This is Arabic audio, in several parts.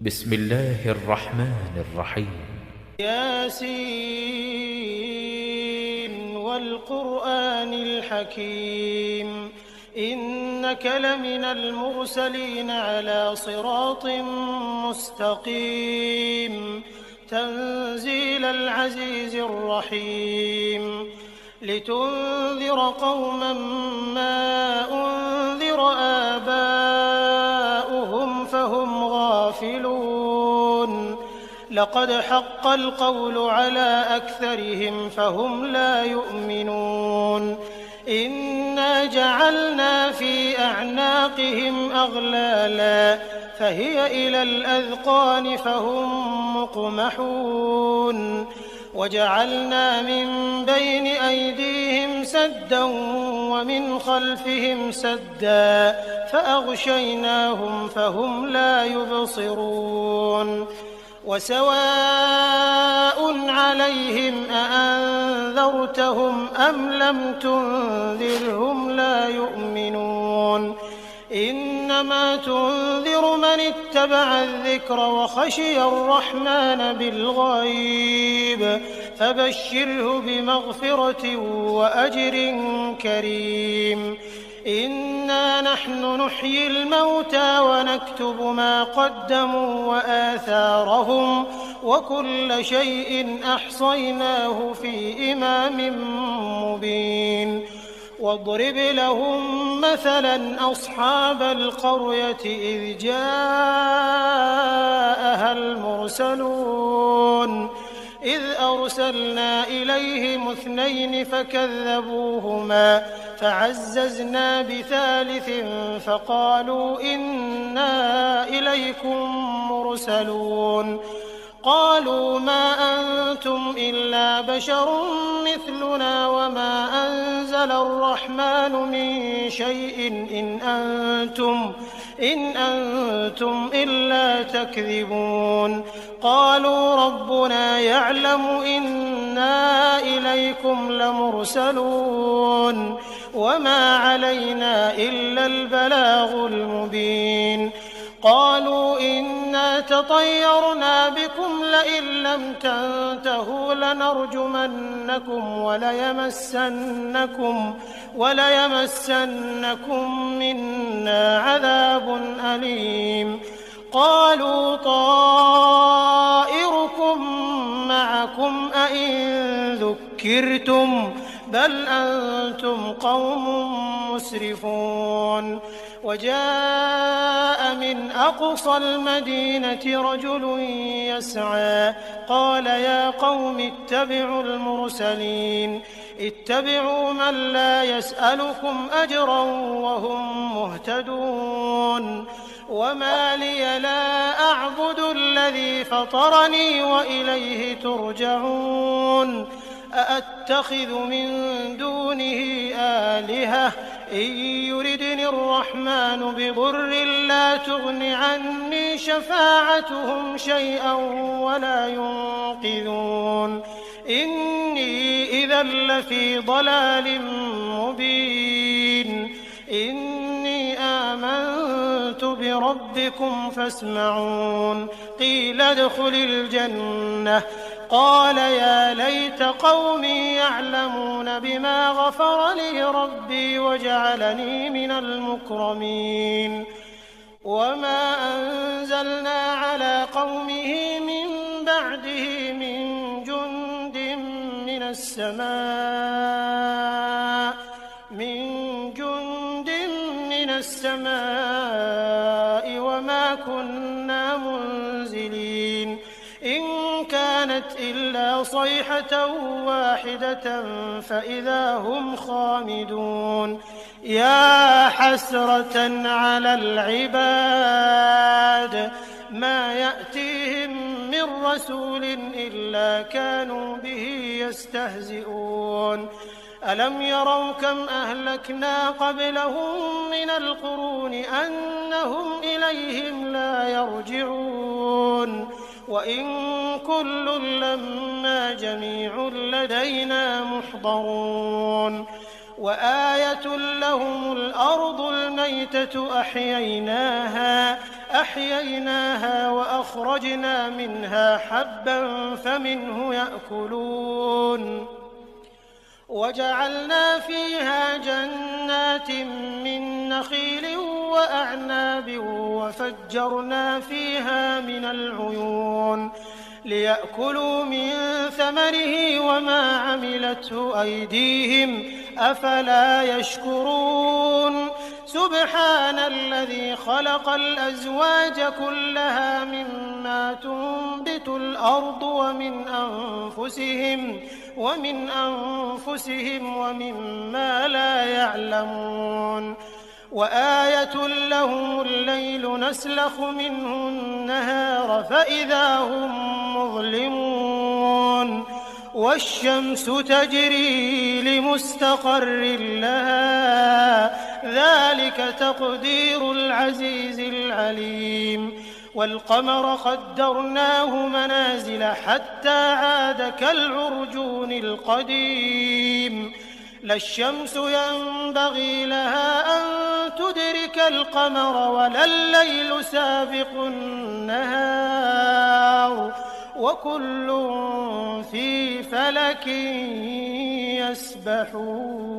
بسم الله الرحمن الرحيم. ياسين والقرآن الحكيم إنك لمن المرسلين على صراط مستقيم تنزيل العزيز الرحيم لتنذر قوما ما أنذر آباؤهم فهم غافلون لقد حق القول على أكثرهم فهم لا يؤمنون إنا جعلنا في أعناقهم أغلالا فهي إلى الأذقان فهم مقمحون وجعلنا من بين أيديهم سدا ومن خلفهم سدا فأغشيناهم فهم لا يبصرون وسواء عليهم أأنذرتهم أم لم تنذرهم لا يؤمنون إنما تنذر من اتبع الذكر وخشي الرحمن بالغيب فبشره بمغفرة وأجر كريم إنا نحن نحيي الموتى ونكتب ما قدموا وآثارهم وكل شيء أحصيناه في إمام مبين واضرب لهم مثلا أصحاب القرية إذ جاءها المرسلون إذ أرسلنا إليهم 2 فكذبوهما فعززنا بثالث فقالوا إنا إليكم مرسلون قالوا ما أنتم إلا بشر مثلنا وما أنزل الرحمن من شيء إن أنتم إلا تكذبون قالوا ربنا يعلم إنا إليكم لمرسلون وما علينا إلا البلاغ المبين قالوا إنا تطيرنا بكم لئن لم تنتهوا لنرجمنكم وليمسنكم منا عذاب أليم قالوا طائركم معكم أئن ذكرتم بل أنتم قوم مسرفون وجاء من أقصى المدينة رجل يسعى قال يا قوم اتبعوا المرسلين اتبعوا من لا يسألكم أجرا وهم مهتدون وما لي لا أعبد الذي فطرني وإليه ترجعون أأتخذ من دونه آلهة إن يردني الرحمن بضر لا تغن عني شفاعتهم شيئا ولا ينقذون إني إذا لفي ضلال مبين إني آمنت بربكم فاسمعون قيل ادخل الجنة قال يا ليت قومي يعلمون بما غفر لي ربي وجعلني من المكرمين وما أنزلنا على قومه من بعده من جند من السماء وما كنا منزلين إن كانت إلا صيحة واحدة فإذا هم خامدون يا حسرة على العباد ما يأتيهم من رسول إلا كانوا به يستهزئون ألم يروا كم أهلكنا قبلهم من القرون أنهم إليهم لا يرجعون وإن كل لما جميع لدينا محضرون وآية لهم الأرض الميتة أحييناها أحييناها وأخرجنا منها حبا فمنه يأكلون وجعلنا فيها جنات من نخيل وأعناب وفجرنا فيها من العيون ليأكلوا من ثمره وما عملته أيديهم أفلا يشكرون سبحان الذي خلق الأزواج كلها مما تنبت الأرض ومن أنفسهم ومما لا يعلمون وآية لهم الليل نسلخ منه النهار فإذا هم مظلمون والشمس تجري لمستقر لها ذلك تقدير العزيز العليم والقمر قدرناه منازل حتى عاد كالعرجون القديم لا الشمس ينبغي لها أن تدرك القمر ولا الليل سابق النهار وكل في فلك يسبحون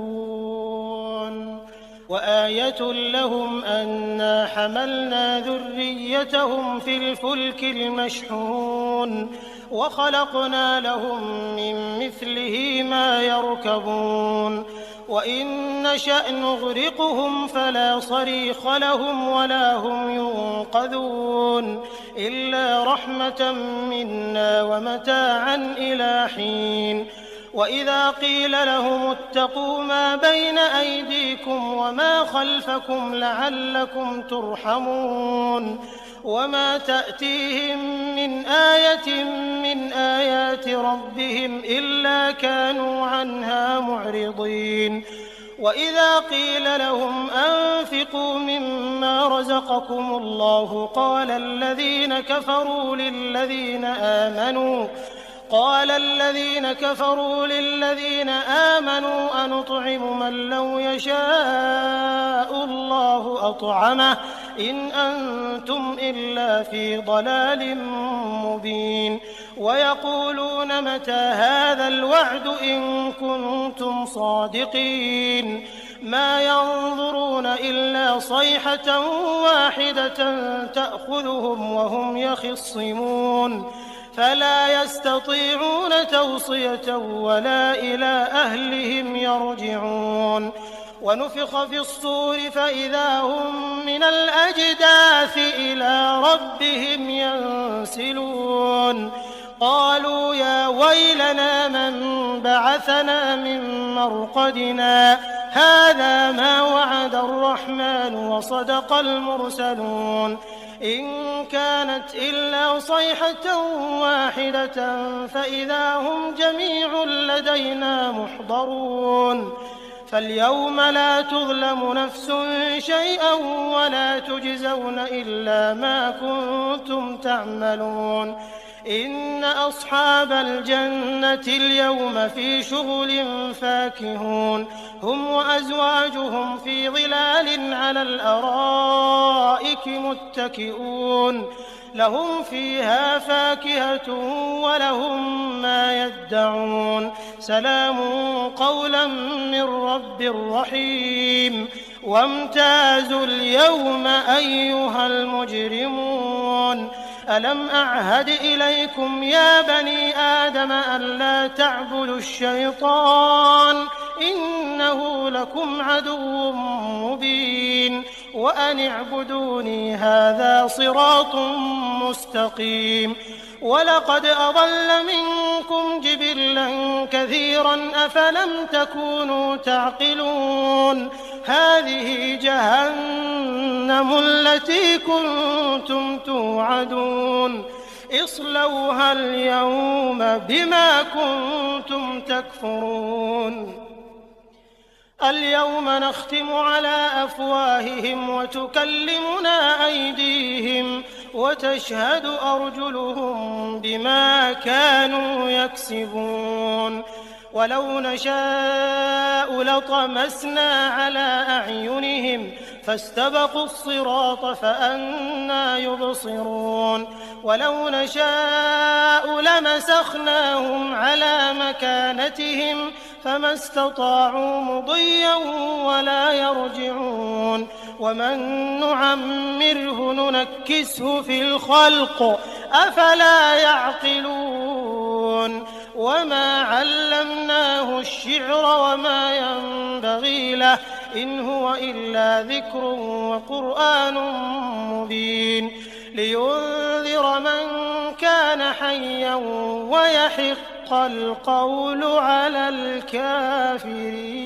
وآية لهم أنا حملنا ذريتهم في الفلك المشحون وخلقنا لهم من مثله ما يركبون وإن نشأ نغرقهم فلا صريخ لهم ولا هم ينقذون إلا رحمة منا ومتاعا إلى حين وإذا قيل لهم اتقوا ما بين أيديكم وما خلفكم لعلكم ترحمون وما تأتيهم من آية من آيات ربهم إلا كانوا عنها معرضين وإذا قيل لهم أنفقوا مما رزقكم الله قال الذين كفروا للذين آمنوا أنطعم من لو يشاء الله أطعمه إن أنتم إلا في ضلال مبين ويقولون متى هذا الوعد إن كنتم صادقين ما ينظرون إلا صيحة واحدة تأخذهم وهم يخصمون فلا يستطيعون توصية ولا إلى أهلهم يرجعون ونفخ في الصور فإذا هم من الأجداث إلى ربهم ينسلون قالوا يا ويلنا من بعثنا من مرقدنا هذا ما وعد الرحمن وصدق المرسلون إن كانت إلا صيحة واحدة فإذا هم جميع لدينا محضرون فاليوم لا تظلم نفس شيئا ولا تجزون إلا ما كنتم تعملون إن أصحاب الجنة اليوم في شغل فاكهون هم وأزواجهم في ظلال على الأرائك متكئون لهم فيها فاكهة ولهم ما يدعون سلام قولا من رب رحيم وامتازوا اليوم أيها المجرمون ألم أعهد إليكم يا بني آدم ألا تعبدوا الشيطان إنه لكم عدو مبين وأن اعبدوني هذا صراط مستقيم ولقد أضل منكم جبلا كثيرا أفلم تكونوا تعقلون هذه جهنم التي كنتم توعدون اصلوها اليوم بما كنتم تكفرون اليوم نختم على أفواههم وتكلمنا أيديهم وتشهد أرجلهم بما كانوا يكسبون ولو نشاء لطمسنا على أعينهم فاستبقوا الصراط فأنى يبصرون ولو نشاء لمسخناهم على مكانتهم فما استطاعوا مضيا ولا يرجعون ومن نعمره ننكسه في الخلق أفلا يعقلون وما علمناه الشعر وما ينبغي له إن هو إلا ذكر وقرآن مبين لينذر من كان حيا ويحق القول على الكافرين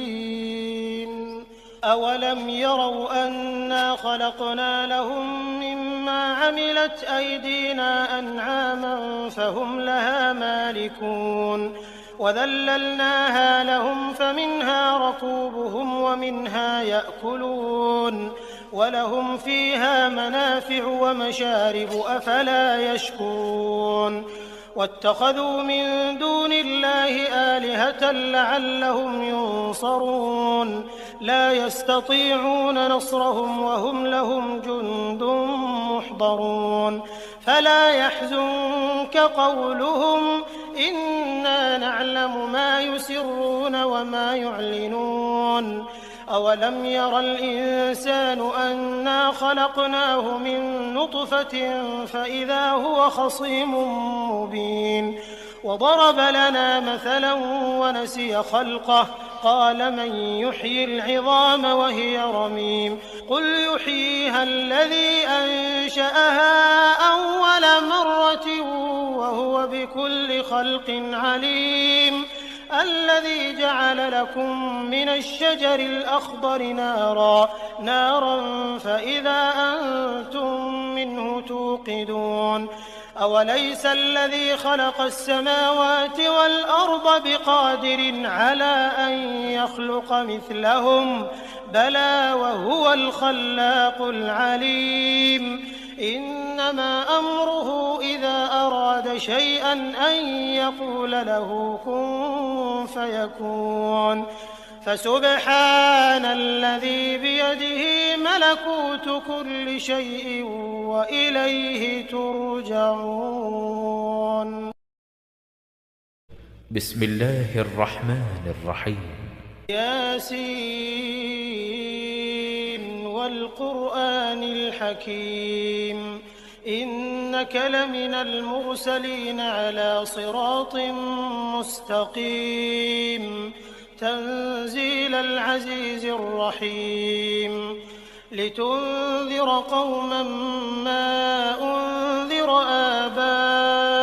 أولم يروا أنا خلقنا لهم مما عملت أيدينا أنعاما فهم لها مالكون وذللناها لهم فمنها ركوبهم ومنها يأكلون ولهم فيها منافع ومشارب أفلا يشكرون واتخذوا من دون الله آلهة لعلهم ينصرون لا يستطيعون نصرهم وهم لهم جند محضرون فلا يحزنك قولهم إنا نعلم ما يسرون وما يعلنون أولم ير الإنسان أنا خلقناه من نطفة فإذا هو خصيم مبين وضرب لنا مثلا ونسي خلقه قال من يحيي العظام وهي رميم قل يحييها الذي أنشأها أول مرة وهو بكل خلق عليم الذي جعل لكم من الشجر الأخضر نارا فإذا أنتم منه توقدون أوليس الذي خلق السماوات والأرض بقادر على أن يخلق مثلهم بلى وهو الخلاق العليم إنما أمره إذا أراد شيئا أن يقول له كن فيكون فسبحان الذي بيده ملكوت كل شيء وإليه ترجعون بسم الله الرحمن الرحيم ياسين والقرآن الحكيم إنك لمن المرسلين على صراط مستقيم تنزيل العزيز الرحيم لتنذر قوما ما أنذر آباؤهم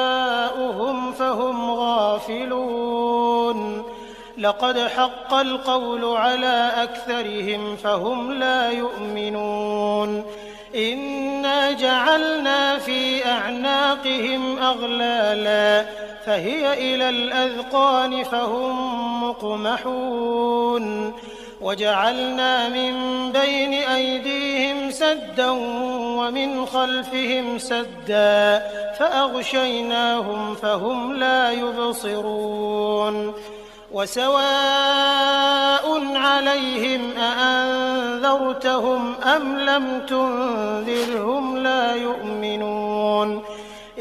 فهم غافلون لقد حق القول على أكثرهم فهم لا يؤمنون إنا جعلنا في أعناقهم أغلالا فهي إلى الأذقان فهم مقمحون وجعلنا من بين أيديهم سدا ومن خلفهم سدا فأغشيناهم فهم لا يبصرون وسواء عليهم أأنذرتهم أم لم تنذرهم لا يؤمنون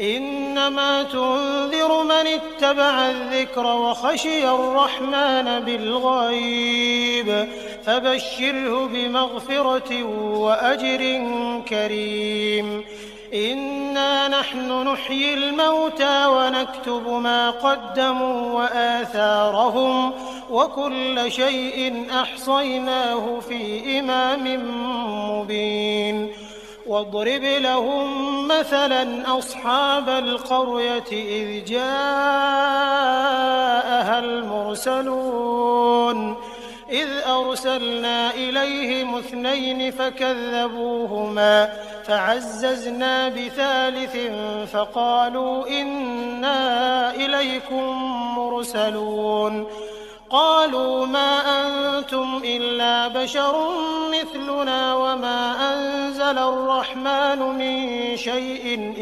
إنما تنذر من اتبع الذكر وخشي الرحمن بالغيب فبشره بمغفرة وأجر كريم إنا نحن نحيي الموتى ونكتب ما قدموا وآثارهم وكل شيء أحصيناه في إمام مبين واضرب لهم مثلا أصحاب القرية إذ جاءها المرسلون إذ أرسلنا إليهم 2 فكذبوهما فعززنا بثالث فقالوا إنا إليكم مرسلون قالوا ما أنتم إلا بشر مثلنا وما أنزل الرحمن من شيء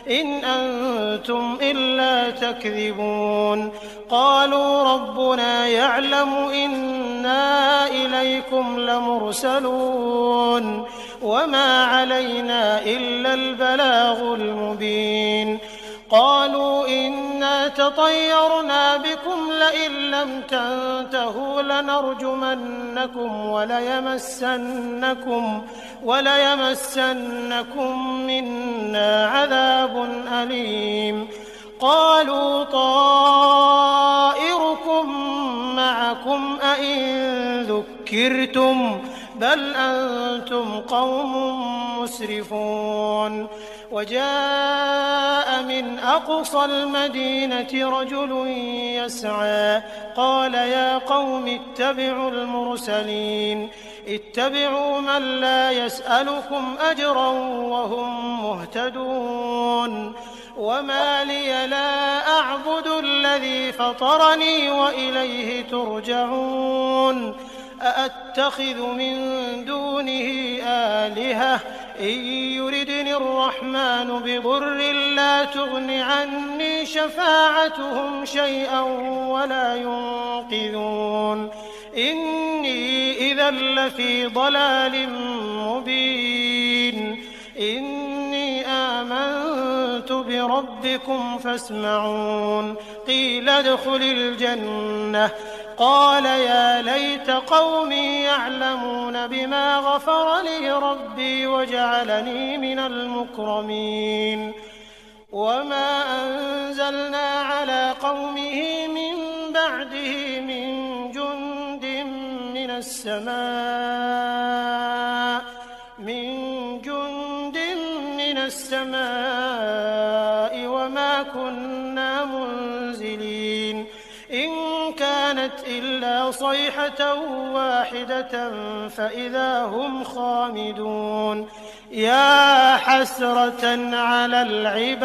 إن أنتم إلا تكذبون قالوا ربنا يعلم إنا إليكم لمرسلون وما علينا إلا البلاغ المبين قالوا إنا تطيرنا بكم لئن لم تنتهوا لنرجمنكم وليمسنكم منا عذاب أليم قالوا طائركم معكم أئن ذكرتم بل أنتم قوم مسرفون وجاء من أقصى المدينة رجل يسعى قال يا قوم اتبعوا المرسلين اتبعوا من لا يسألكم أجرا وهم مهتدون وما لي لا أعبد الذي فطرني وإليه ترجعون أأتخذ من دونه آلهة إن يردني الرحمن بضر لا تغن عني شفاعتهم شيئا ولا ينقذون إني إذا لفي ضلال مبين إني آمنت بربكم فاسمعون قيل ادخل الجنة قال يا ليت قومي يعلمون بما غفر لي ربي وجعلني من المكرمين وما أنزلنا على قومه من بعده من جند من السماء وما كنا منزلين إن كانت إلا صيحة واحدة فإذا هم خامدون يا حسرة على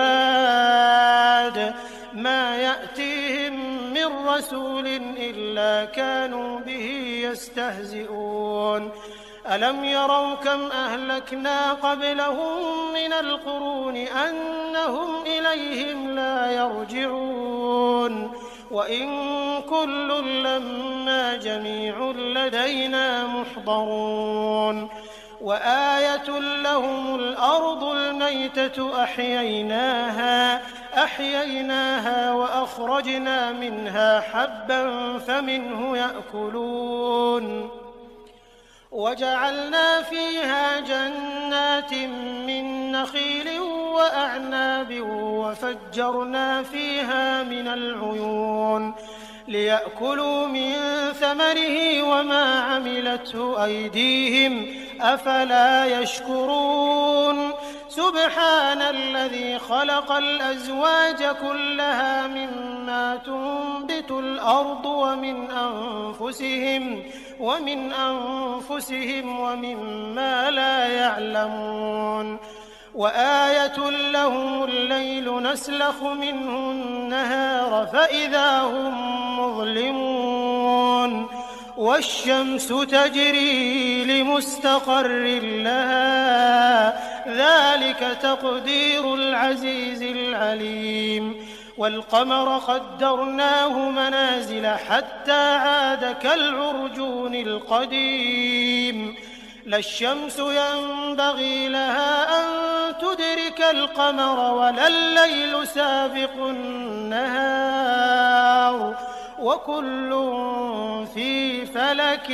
العباد ما يأتيهم من رسول إلا كانوا به يستهزئون ألم يروا كم أهلكنا قبلهم من القرون أنهم إليهم لا يرجعون وإن كل لما جميع لدينا محضرون وآية لهم الأرض الميتة أحييناها وأخرجنا منها حبا فمنه يأكلون وجعلنا فيها جنات من نخيل وأعناب وفجرنا فيها من العيون ليأكلوا من ثمره وما عملته أيديهم أفلا يشكرون سبحان الذي خلق الأزواج كلها مما تنبت الأرض ومن أنفسهم ومما لا يعلمون وآية لهم الليل نسلخ منه النهار فإذا هم مظلمون والشمس تجري لمستقر لها ذلك تقدير العزيز العليم والقمر قدرناه منازل حتى عاد كالعرجون القديم لا الشمس ينبغي لها أن تدرك القمر ولا الليل سابق النهار وكل في فلك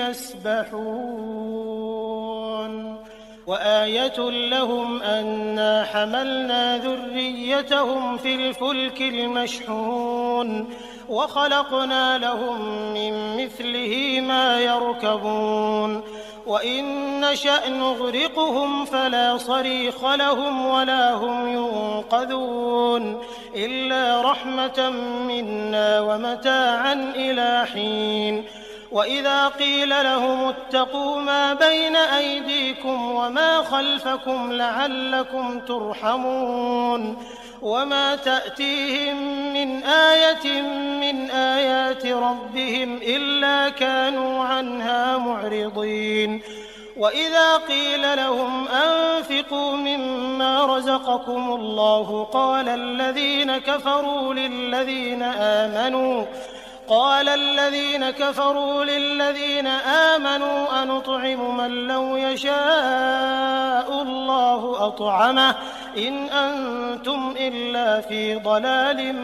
يسبحون وآية لهم أنا حملنا ذريتهم في الفلك المشحون وخلقنا لهم من مثله ما يركبون وإن نشأ نغرقهم فلا صريخ لهم ولا هم ينقذون إلا رحمة منا ومتاعا إلى حين وإذا قيل لهم اتقوا ما بين أيديكم وما خلفكم لعلكم ترحمون وما تأتيهم من آية من آيات ربهم إلا كانوا عنها معرضين وإذا قيل لهم أنفقوا مما رزقكم الله قال الذين كفروا للذين آمنوا أنطعم من لو يشاء الله أطعمه إن أنتم إلا في ضلال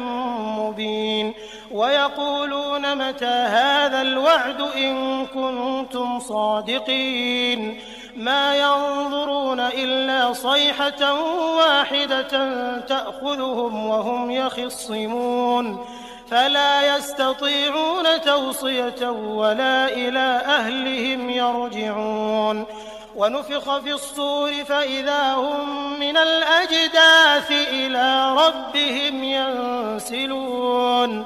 مبين ويقولون متى هذا الوعد إن كنتم صادقين ما ينظرون إلا صيحة واحدة تأخذهم وهم يخصمون فلا يستطيعون توصية ولا إلى أهلهم يرجعون ونفخ في الصور فإذا هم من الأجداث إلى ربهم ينسلون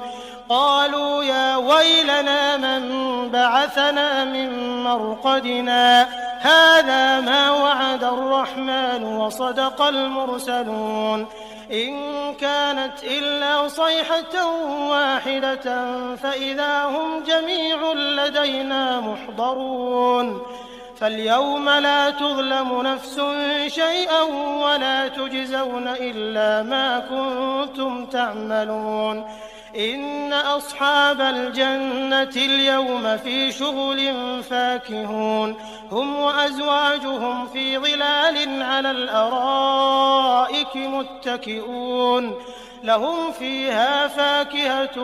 قالوا يا ويلنا من بعثنا من مرقدنا هذا ما وعد الرحمن وصدق المرسلون إن كانت إلا صيحة واحدة فإذا هم جميع لدينا محضرون فاليوم لا تظلم نفس شيئا ولا تجزون إلا ما كنتم تعملون إن أصحاب الجنة اليوم في شغل فاكهون هم وأزواجهم في ظلال على الأرائك متكئون لهم فيها فاكهة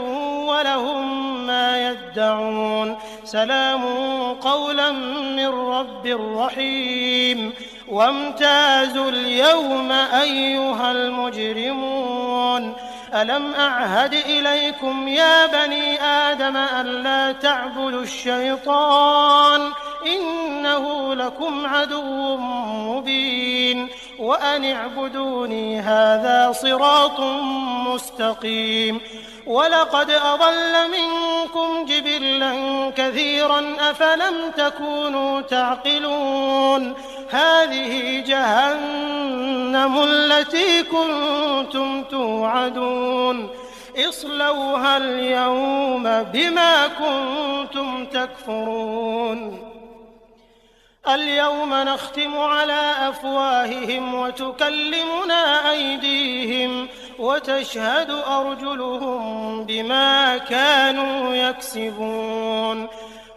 ولهم ما يدعون سلام قولا من رب رحيم وامتازوا اليوم أيها المجرمون ألم أعهد إليكم يا بني آدم ألا تعبدوا الشيطان إنه لكم عدو مبين وأن اعبدوني هذا صراط مستقيم ولقد أضل منكم جبلا كثيرا أفلم تكونوا تعقلون هذه جهنم التي كنتم توعدون اصلوها اليوم بما كنتم تكفرون اليوم نختم على أفواههم وتكلمنا أيديهم وتشهد أرجلهم بما كانوا يكسبون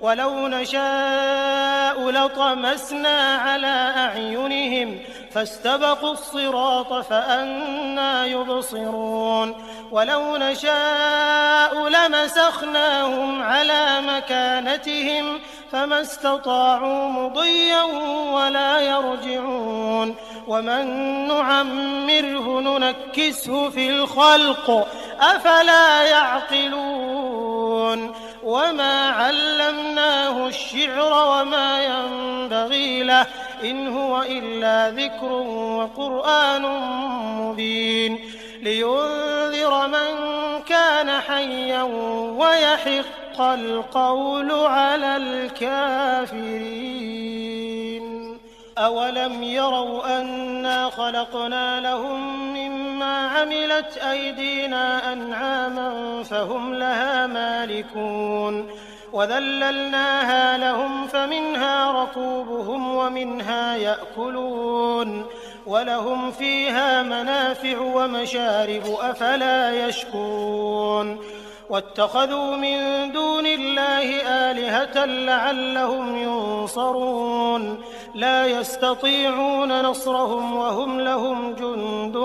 ولو نشاء لطمسنا على أعينهم فاستبقوا الصراط فأنى يبصرون ولو نشاء لمسخناهم على مكانتهم فما استطاعوا مضيا ولا يرجعون ومن نعمره ننكسه في الخلق أفلا يعقلون وما علمناه الشعر وما ينبغي له إن هو إلا ذكر وقرآن مبين لينذر من كان حيا ويحق القول على الكافرين أولم يروا أنا خلقنا لهم مما عملت أيدينا أنعاما فهم لها مالكون وذللناها لهم فمنها ركوبهم ومنها يأكلون ولهم فيها منافع ومشارب أفلا يشكرون واتخذوا من دون الله آلهة لعلهم ينصرون لا يستطيعون نصرهم وهم لهم جند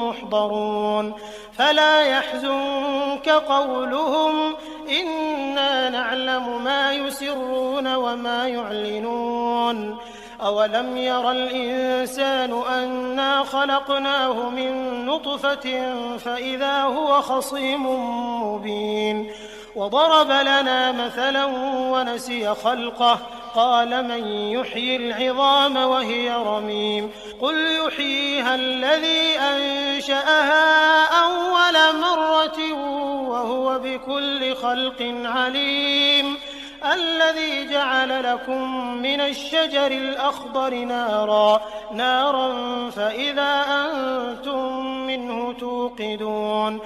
محضرون فلا يحزنك قولهم إنا نعلم ما يسرون وما يعلنون أولم ير الإنسان أنا خلقناه من نطفة فإذا هو خصيم مبين وضرب لنا مثلا ونسي خلقه قال من يحيي العظام وهي رميم قل يحييها الذي أنشأها أول مرة وهو بكل خلق عليم الذي جعل لكم من الشجر الأخضر نارا فإذا أنتم منه توقدون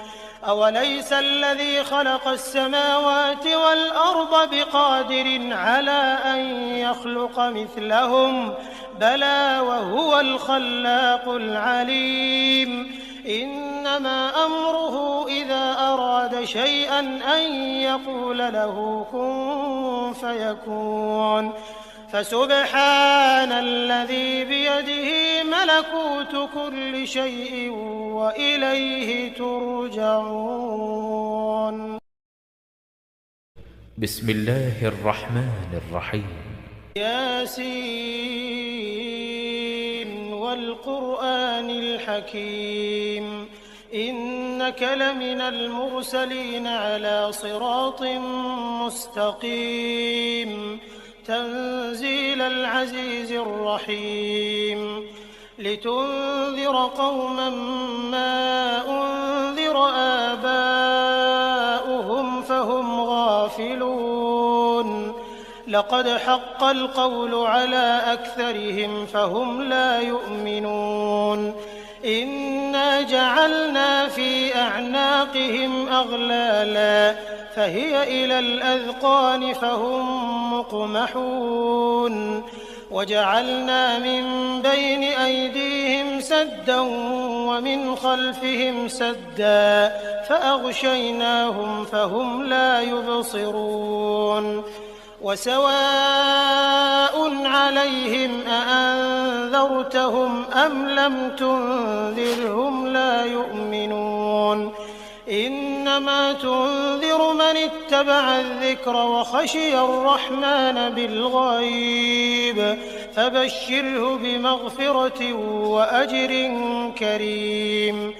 أوليس الذي خلق السماوات والأرض بقادر على أن يخلق مثلهم بلى وهو الخلاق العليم إنما أمره إذا أراد شيئا أن يقول له كن فيكون فسبحان الذي بيده ملكوت كل شيء وإليه ترجعون. بسم الله الرحمن الرحيم. ياسين والقرآن الحكيم إنك لمن المرسلين على صراط مستقيم تنزيل العزيز الرحيم لتنذر قوما ما أنذر آباؤهم فهم غافلون لقد حق القول على أكثرهم فهم لا يؤمنون إنا جعلنا في أعناقهم أغلالا فهي إلى الأذقان فهم مقمحون وجعلنا من بين أيديهم سدا ومن خلفهم سدا فأغشيناهم فهم لا يبصرون وسواء عليهم أأنذرتهم أم لم تنذرهم لا يؤمنون إنما تنذر من اتبع الذكر وخشي الرحمن بالغيب فبشره بمغفرة وأجر كريم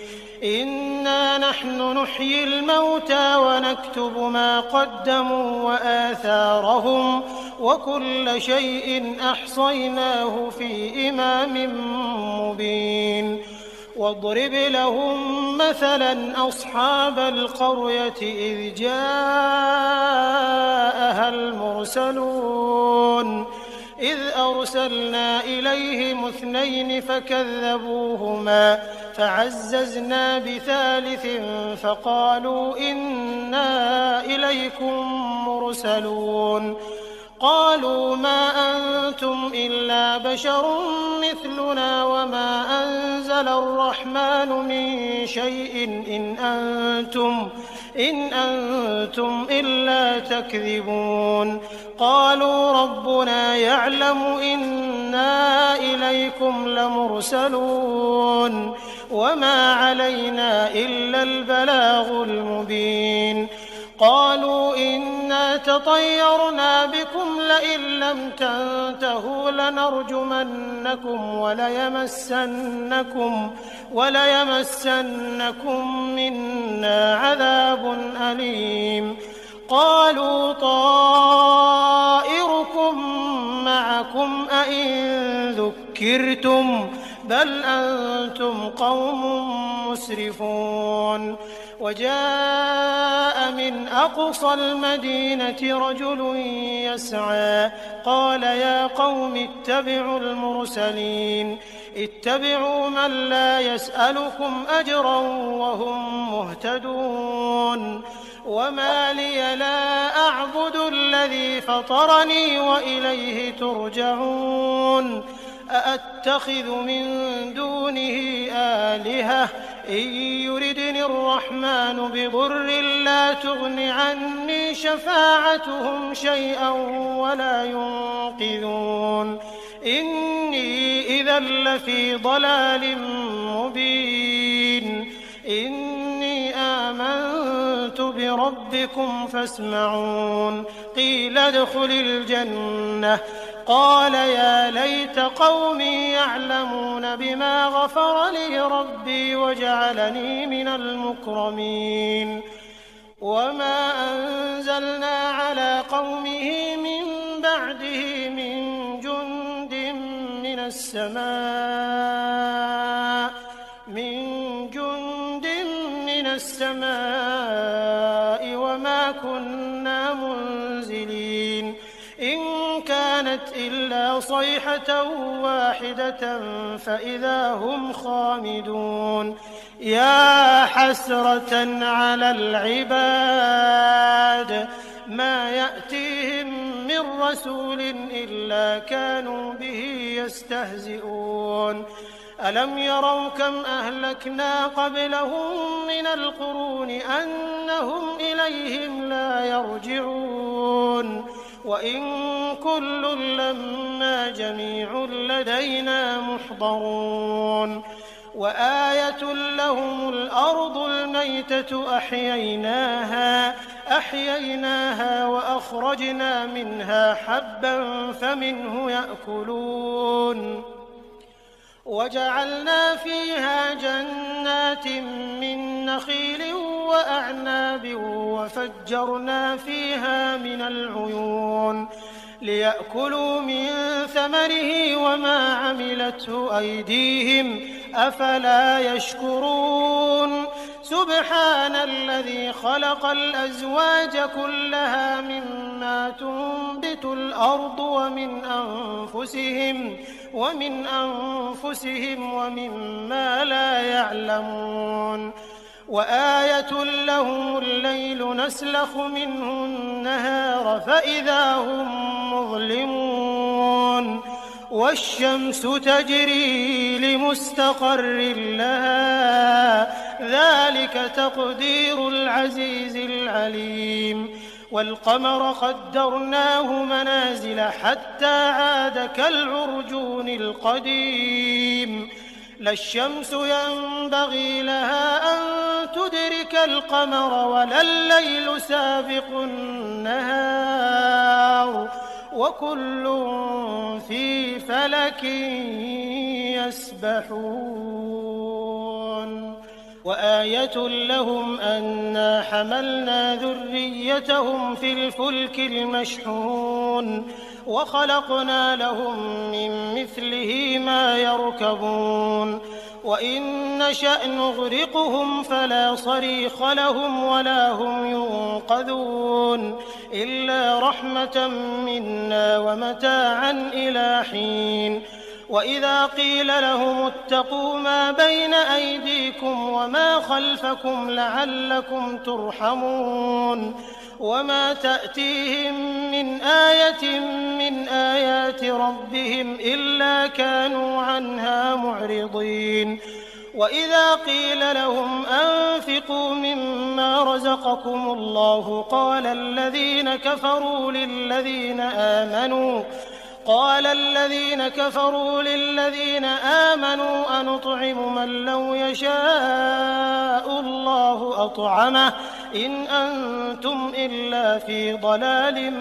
إنا نحن نحيي الموتى ونكتب ما قدموا وآثارهم وكل شيء أحصيناه في إمام مبين واضرب لهم مثلا أصحاب القرية إذ جاءها المرسلون إذ أرسلنا إليهم 2 فكذبوهما فعززنا بثالث فقالوا إنا إليكم مرسلون قالوا ما أنتم إلا بشر مثلنا وما أنزل الرحمن من شيء إن أنتم إلا تكذبون قالوا ربنا يعلم إنا إليكم لمرسلون وما علينا إلا البلاغ المبين قالوا إنا تطيرنا بكم لئن لم تنتهوا لنرجمنكم وليمسنكم منا عذاب أليم قالوا طائركم معكم أئن ذكرتم بل أنتم قوم مسرفون وجاء من أقصى المدينة رجل يسعى قال يا قوم اتبعوا المرسلين اتبعوا من لا يسألكم أجرا وهم مهتدون وما لي لا أعبد الذي فطرني وإليه ترجعون أأتخذ من دونه آلهة إن يردني الرحمن بضر لا تغن عني شفاعتهم شيئا ولا ينقذون إني إذا لفي ضلال مبين إني آمنت بربكم فاسمعون قيل ادخل الجنة قال يا ليت قومي يعلمون بما غفر لي ربي وجعلني من المكرمين وما أنزلنا على قومه من بعده من جند من السماء وما كنا منزلين صيحة واحدة فإذا هم خامدون يا حسرة على العباد ما يأتيهم من رسول إلا كانوا به يستهزئون ألم يروا كم أهلكنا قبلهم من القرون أنهم إليهم لا يرجعون وإن كل لما جميع لدينا محضرون وآية لهم الأرض الميتة أحييناها وأخرجنا منها حبا فمنه يأكلون وجعلنا فيها جنات من نخيل وأعناب وفجرنا فيها من العيون ليأكلوا من ثمره وما عملته أيديهم أفلا يشكرون سبحان الذي خلق الأزواج كلها مما تنبت الأرض ومن أنفسهم ومما لا يعلمون وآية لهم الليل نسلخ منه النهار فإذا هم مظلمون والشمس تجري لمستقر لها ذلك تقدير العزيز العليم والقمر قدرناه منازل حتى عاد كالعرجون القديم لا الشمس ينبغي لها أن تدرك القمر ولا الليل سابق النهار وكل في فلك يسبحون وآية لهم أنا حملنا ذريتهم في الفلك المشحون وخلقنا لهم من مثله ما يركبون وإن نشأ نغرقهم فلا صريخ لهم ولا هم ينقذون إلا رحمة منا ومتاعا إلى حين وإذا قيل لهم اتقوا ما بين أيديكم وما خلفكم لعلكم ترحمون وما تأتيهم من آية من آيات ربهم إلا كانوا عنها معرضين وإذا قيل لهم أنفقوا مما رزقكم الله قال الذين كفروا للذين آمنوا أنطعم من لو يشاء الله أطعمه إن أنتم إلا في ضلال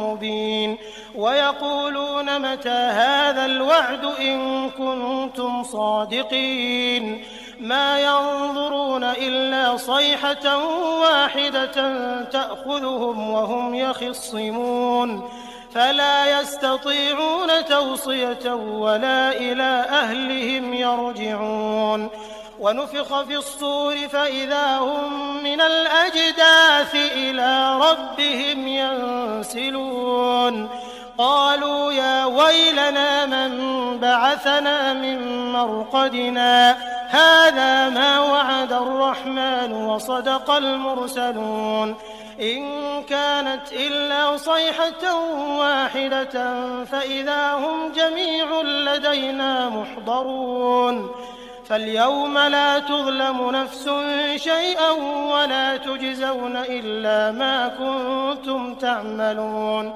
مبين ويقولون متى هذا الوعد إن كنتم صادقين ما ينظرون إلا صيحة واحدة تأخذهم وهم يخصمون فلا يستطيعون توصية ولا إلى أهلهم يرجعون ونفخ في الصور فإذا هم من الأجداث إلى ربهم ينسلون قالوا يا ويلنا من بعثنا من مرقدنا هذا ما وعد الرحمن وصدق المرسلون إن كانت إلا صيحة واحدة فإذا هم جميع لدينا محضرون فاليوم لا تظلم نفس شيئا ولا تجزون إلا ما كنتم تعملون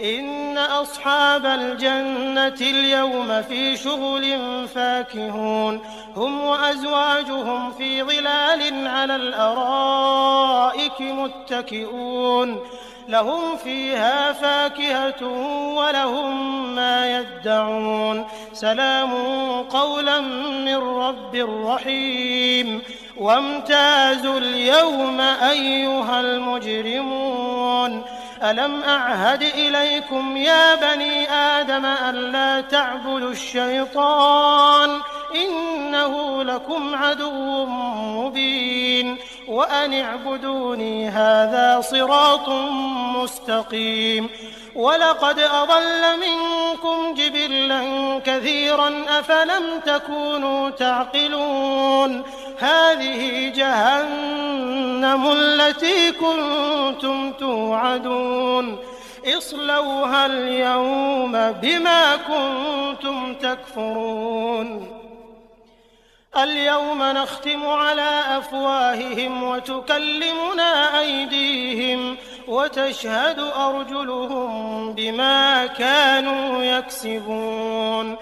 إن أصحاب الجنة اليوم في شغل فاكهون هم وأزواجهم في ظلال على الأرائك متكئون لهم فيها فاكهة ولهم ما يدعون سلام قولا من رب رحيم وامتازوا اليوم أيها المجرمون ألم أعهد إليكم يا بني آدم ألا تعبدوا الشيطان إنه لكم عدو مبين وأن اعبدوني هذا صراط مستقيم وَلَقَدْ أَضَلَّ مِنكُمْ جِبِلًّا كَثِيرًا أَفَلَمْ تَكُونُوا تَعْقِلُونَ هَٰذِهِ جَهَنَّمُ الَّتِي كُنتُمْ تُوعَدُونَ اصْلَوْهَا الْيَوْمَ بِمَا كُنتُمْ تَكْفُرُونَ الْيَوْمَ نَخْتِمُ عَلَىٰ أَفْوَاهِهِمْ وَتُكَلِّمُنَا أَيْدِيهِمْ وَتَشْهَدُ أَرْجُلُهُم بِمَا كَانُوا يَكْسِبُونَ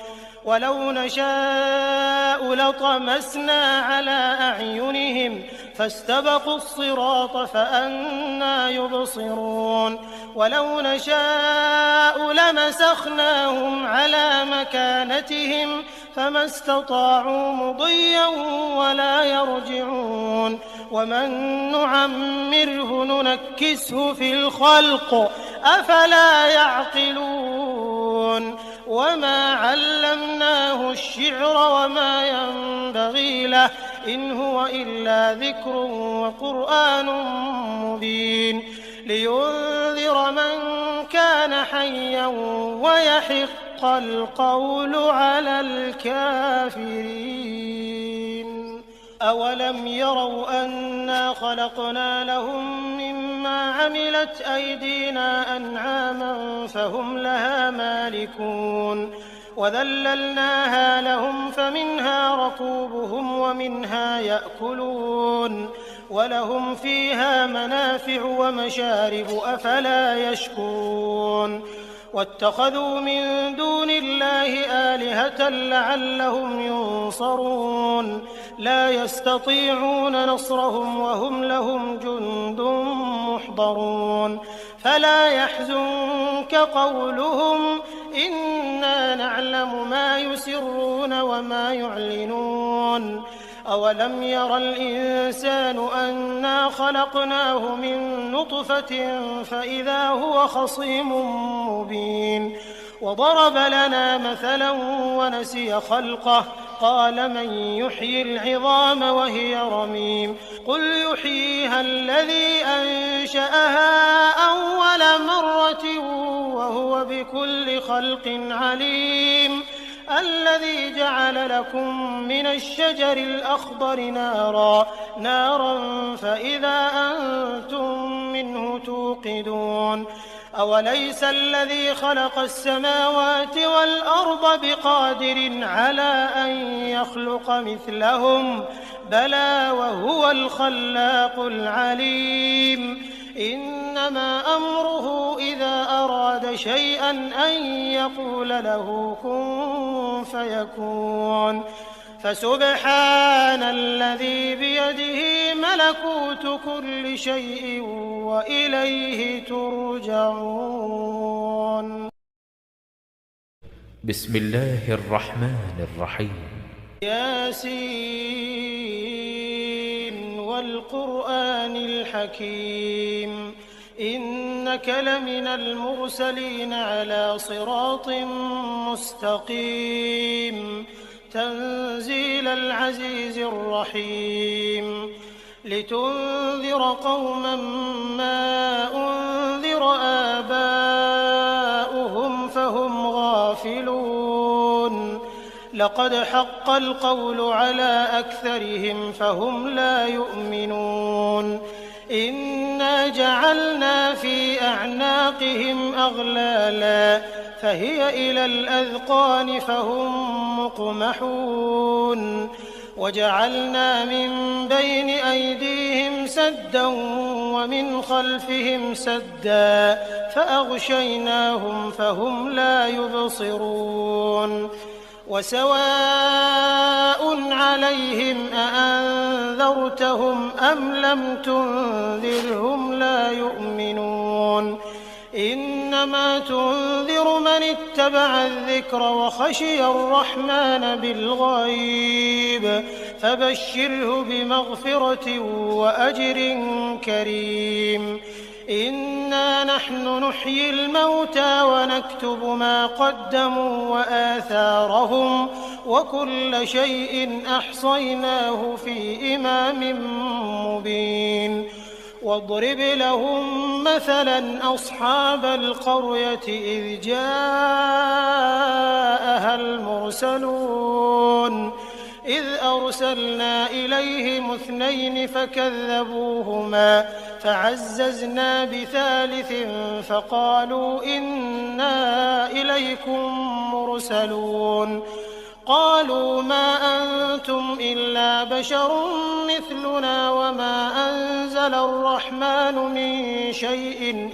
وَلَوْ نَشَاءُ لَطَمَسْنَا عَلَىٰ أَعْيُنِهِمْ فَاسْتَبَقُوا الصِّرَاطَ فَأَنَّىٰ يُبْصِرُونَ وَلَوْ نَشَاءُ لَمَسَخْنَاهُمْ عَلَىٰ مَكَانَتِهِمْ فَمَا اسْتَطَاعُوا مُضِيًّا وَلَا يَرْجِعُونَ وَمَن نُّعَمِّرْهُ نُنَكِّسْهُ فِي الْخَلْقِ أَفَلَا يَعْقِلُونَ وَمَا عَلَّمْنَاهُ الشِّعْرَ وَمَا يَنبَغِي لَهُ إِنْ هُوَ إِلَّا ذِكْرٌ وَقُرْآنٌ مُّبِينٌ لِّيُنذِرَ مَن كَانَ حَيًّا وَيَحِقَّ الْقَوْلُ عَلَى الْكَافِرِينَ أَوَلَمْ يَرَوْا أَنَّا خَلَقْنَا لَهُم مِّمَّا عَمِلَتْ أَيْدِينَا أَنْعَامًا فَهُمْ لَهَا مَالِكُونَ وَذَلَّلْنَاهَا لَهُمْ فَمِنْهَا رَكُوبُهُمْ وَمِنْهَا يَأْكُلُونَ وَلَهُمْ فِيهَا مَنَافِعُ وَمَشَارِبُ أَفَلَا يَشْكُرُونَ وَاتَّخَذُوا مِن دُونِ اللَّهِ آلِهَةً لَّعَلَّهُمْ يُنصَرُونَ لَا يَسْتَطِيعُونَ نَصْرَهُمْ وَهُمْ لَهُمْ جُندٌ مُّحْضَرُونَ فَلَا يَحْزُنكَ قَوْلُهُمْ إِنَّا نَعْلَمُ مَا يُسِرُّونَ وَمَا يُعْلِنُونَ أَوَلَمْ يَرَ الْإِنسَانُ أَنَّا خَلَقْنَاهُ مِن نُّطْفَةٍ فَإِذَا هُوَ خَصِيمٌ مُّبِينٌ وَضَرَبَ لَنَا مَثَلًا وَنَسِيَ خَلْقَهُ قَالَ مَن يُحْيِي الْعِظَامَ وَهِيَ رَمِيمٌ قُلْ يُحْيِيهَا الَّذِي أَنشَأَهَا أَوَّلَ مَرَّةٍ وَهُوَ بِكُلِّ خَلْقٍ عَلِيمٌ الَّذِي جَعَلَ لَكُم مِّنَ الشَّجَرِ الْأَخْضَرِ نَارًا فَإِذَا أَنتُم مِّنْهُ تُوقِدُونَ أَوَلَيْسَ الَّذِي خَلَقَ السَّمَاوَاتِ وَالْأَرْضَ بِقَادِرٍ عَلَىٰ أَن يَخْلُقَ مِثْلَهُم بَلَىٰ وَهُوَ الْخَلَّاقُ الْعَلِيمُ إِنَّمَا أَمْرُهُ إِذَا أَرَادَ شَيْئًا أَن يَقُولَ لَهُ كُن فَيَكُونُ فَسُبْحَانَ الَّذِي بِيَدِهِ مَلَكُوتُ كُلِّ شَيْءٍ وَإِلَيْهِ تُرْجَعُونَ بسم الله الرحمن الرحيم ياسين والقرآن الحكيم إنك لمن المرسلين على صراط مستقيم تنزيل العزيز الرحيم لتنذر قوما ما أنذر آباؤهم فهم غافلون لقد حق القول على أكثرهم فهم لا يؤمنون إنا جعلنا في أعناقهم أغلالا فهي إلى الأذقان فهم مقمحون وجعلنا من بين أيديهم سدا ومن خلفهم سدا فأغشيناهم فهم لا يبصرون وسواء عليهم أأنذرتهم أم لم تنذرهم لا يؤمنون إنما تنذر من اتبع الذكر وخشي الرحمن بالغيب فبشره بمغفرة وأجر كريم إنا نحن نحيي الموتى ونكتب ما قدموا وآثارهم وكل شيء أحصيناه في إمام مبين واضرب لهم مثلا أصحاب القرية إذ جاءها المرسلون إذ أرسلنا إليهم 2 فكذبوهما فعززنا بثالث فقالوا إنا إليكم مرسلون قالوا ما أنتم إلا بشر مثلنا وما أنزل الرحمن من شيء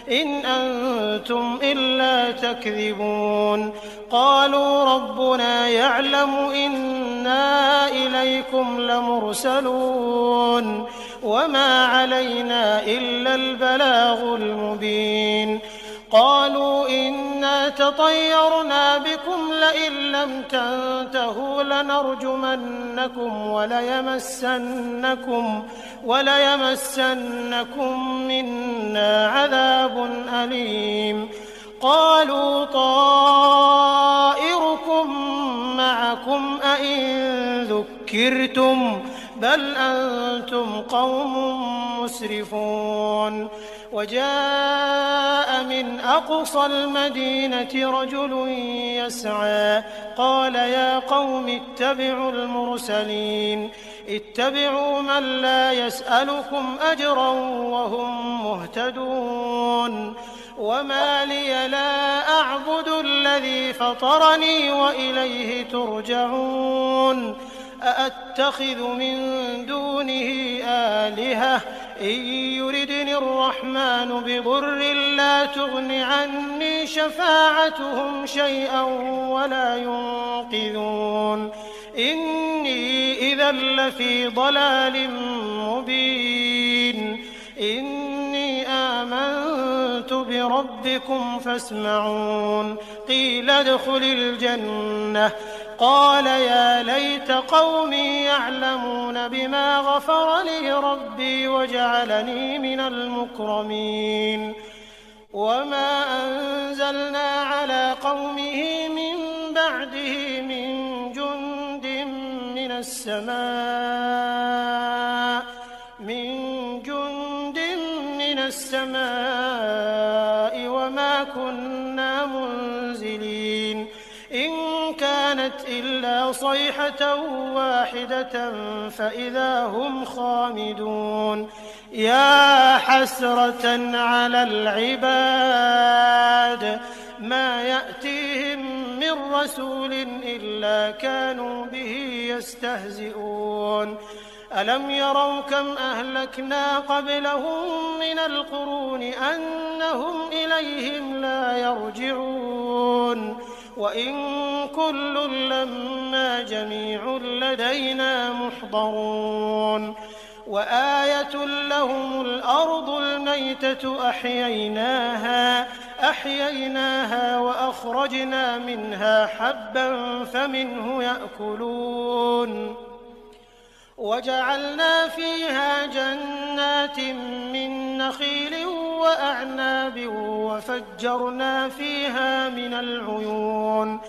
إن أنتم إلا تكذبون قالوا ربنا يعلم إنا إليكم لمرسلون وما علينا إلا البلاغ المبين قالوا إنا تطيرنا بكم لئن لم تنتهوا لنرجمنكم وليمسنكم منا عذاب أليم قالوا طائركم معكم أئن ذكرتم بل أنتم قوم مسرفون وجاء من أقصى المدينة رجل يسعى قال يا قوم اتبعوا المرسلين اتبعوا من لا يسألكم أجرا وهم مهتدون وما لي لا أعبد الذي فطرني وإليه ترجعون أأتخذ من دونه آلهة إن يردني الرحمن بضر لا تغن عني شفاعتهم شيئا ولا ينقذون إني إذا لفي ضلال مبين إني آمنت بربكم فاسمعون قيل ادخل الجنة قال يا ليت قومي يعلمون بما غفر لي ربي وجعلني من المكرمين وما أنزلنا على قومه من بعده من جند من السماء وما كنا منزلين إن كانت إلا صيحة واحدة فإذا هم خامدون يا حسرة على العباد ما يأتيهم من رسول إلا كانوا به يستهزئون ألم يروا كم أهلكنا قبلهم من القرون أنهم إليهم لا يرجعون وإن كل لما جميع لدينا محضرون وآية لهم الأرض الميتة أحييناها وأخرجنا منها حبا فمنه يأكلون وجعلنا فيها جنات من نخيل وأعناب وفجرنا فيها من العيون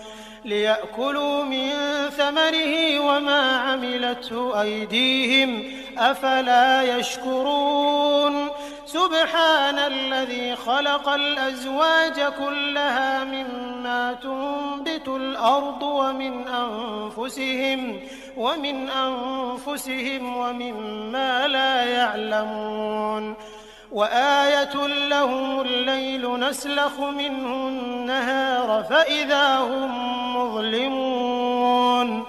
ليأكلوا من ثمره وما عملته أيديهم أفلا يشكرون سبحان الذي خلق الأزواج كلها مما تنبت الأرض ومن أنفسهم ومما لا يعلمون وآية لهم الليل نسلخ منه النهار فإذا هم مظلمون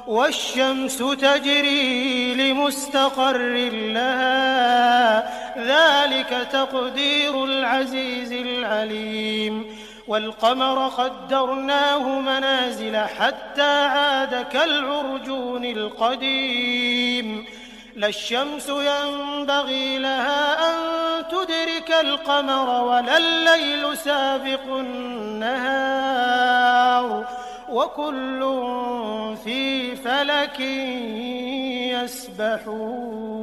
والشمس تجري لمستقر لها ذلك تقدير العزيز العليم والقمر قدرناه منازل حتى عاد كالعرجون القديم لا الشمس ينبغي لها أن تدرك القمر ولا الليل سابق النهار وكل في فلك يسبحون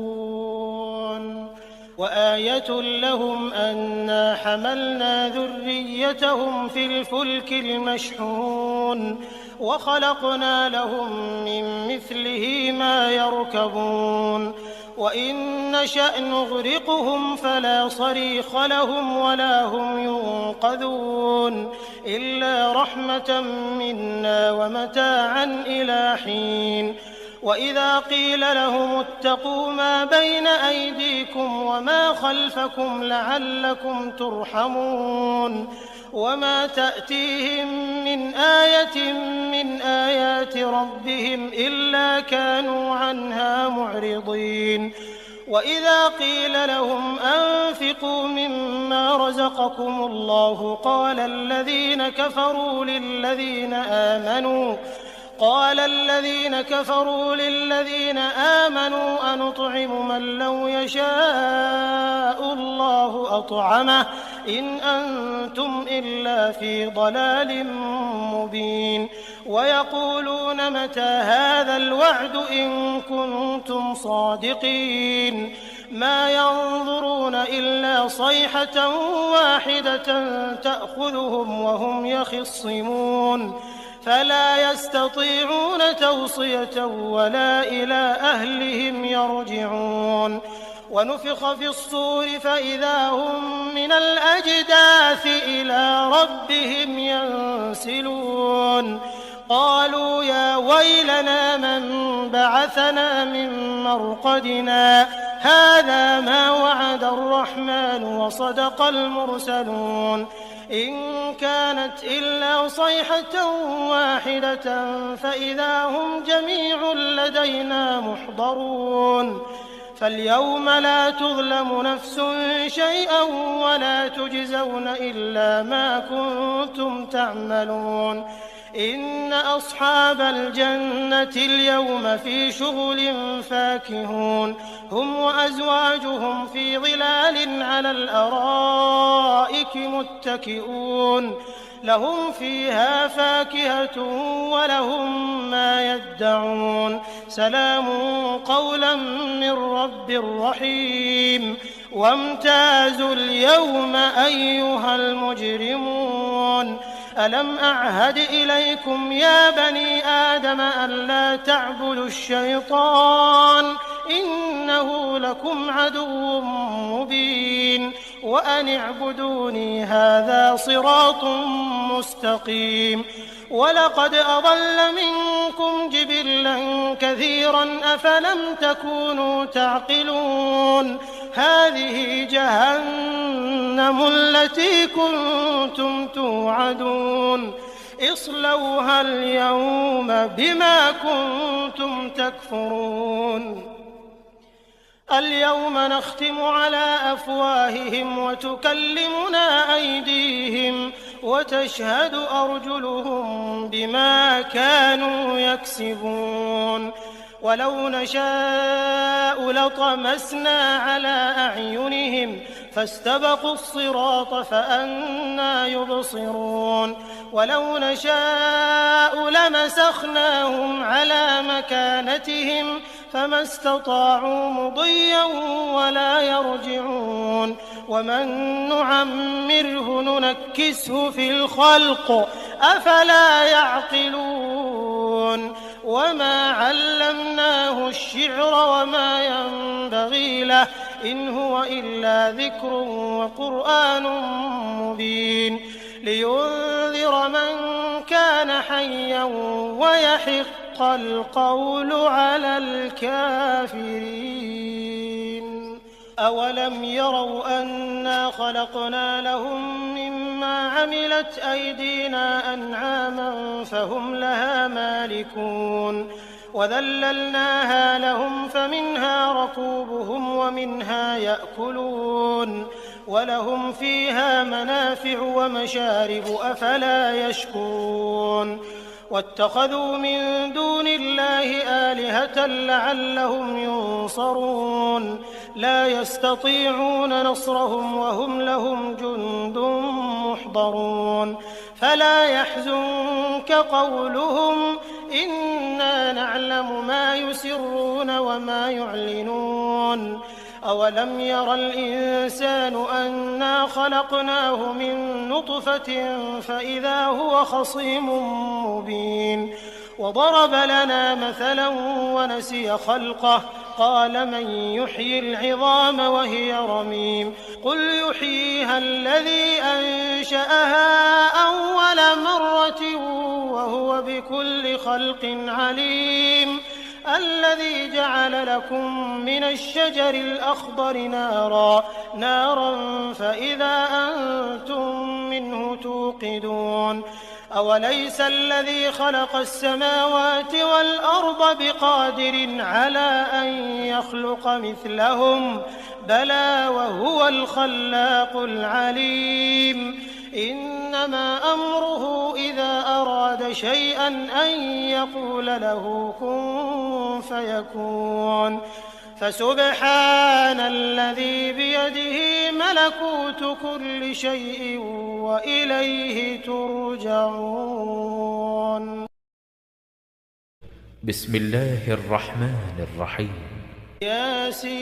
وآية لهم أنا حملنا ذريتهم في الفلك المشحون وخلقنا لهم من مثله ما يركبون وإن نشأ نغرقهم فلا صريخ لهم ولا هم ينقذون إلا رحمة منا ومتاعا إلى حين وإذا قيل لهم اتقوا ما بين أيديكم وما خلفكم لعلكم ترحمون وما تأتيهم من آية من آيات ربهم إلا كانوا عنها معرضين وإذا قيل لهم أنفقوا مما رزقكم الله قال الذين كفروا للذين آمنوا أنطعم من لو يشاء الله أطعمه إن أنتم إلا في ضلال مبين ويقولون متى هذا الوعد إن كنتم صادقين ما ينظرون إلا صيحة واحدة تأخذهم وهم يخصمون فلا يستطيعون توصية ولا إلى أهلهم يرجعون ونفخ في الصور فإذا هم من الأجداث إلى ربهم ينسلون قالوا يا ويلنا من بعثنا من مرقدنا هذا ما وعد الرحمن وصدق المرسلون إن كانت إلا صيحة واحدة فإذا هم جميع لدينا محضرون فاليوم لا تظلم نفس شيئا ولا تجزون إلا ما كنتم تعملون إن أصحاب الجنة اليوم في شغل فاكهون هم وأزواجهم في ظلال على الأرائك متكئون لهم فيها فاكهة ولهم ما يدعون سلام قولا من رب رحيم وامتازوا اليوم أيها المجرمون ألم أعهد إليكم يا بني آدم ألا تعبدوا الشيطان إنه لكم عدو مبين وأن اعبدوني هذا صراط مستقيم ولقد أضل منكم جبلا كثيرا أفلم تكونوا تعقلون هذه جهنم التي كنتم توعدون اصلوها اليوم بما كنتم تكفرون اليوم نختم على أفواههم وتكلمنا أيديهم وتشهد أرجلهم بما كانوا يكسبون ولو نشاء لطمسنا على أعينهم فاستبقوا الصراط فأنى يبصرون ولو نشاء لمسخناهم على مكانتهم فما استطاعوا مضيا ولا يرجعون ومن نعمره ننكسه في الخلق أفلا يعقلون وما علمناه الشعر وما ينبغي له إن هو إلا ذكر وقرآن مبين لينذر من كان حيا ويحق القول على الكافرين أولم يروا أنا خلقنا لهم مما عملت أيدينا أنعاما فهم لها مالكون وذللناها لهم فمنها ركوبهم ومنها يأكلون ولهم فيها منافع ومشارب أفلا يشكرون واتخذوا من دون الله آلهة لعلهم ينصرون لا يستطيعون نصرهم وهم لهم جند محضرون فلا يحزنك قولهم إنا نعلم ما يسرون وما يعلنون أولم ير الإنسان أنا خلقناه من نطفة فإذا هو خصيم مبين وضرب لنا مثلا ونسي خلقه قال من يحيي العظام وهي رميم قل يحييها الذي أنشأها أول مرة وهو بكل خلق عليم الذي جعل لكم من الشجر الأخضر نارا فإذا أنتم منه توقدون أوليس الذي خلق السماوات والأرض بقادر على أن يخلق مثلهم بلى وهو الخلاق العليم إنما أمره إذا أراد شيئا أن يقول له كن فيكون فسبحان الذي بيده ملكوت كل شيء وإليه ترجعون. بسم الله الرحمن الرحيم. ياسين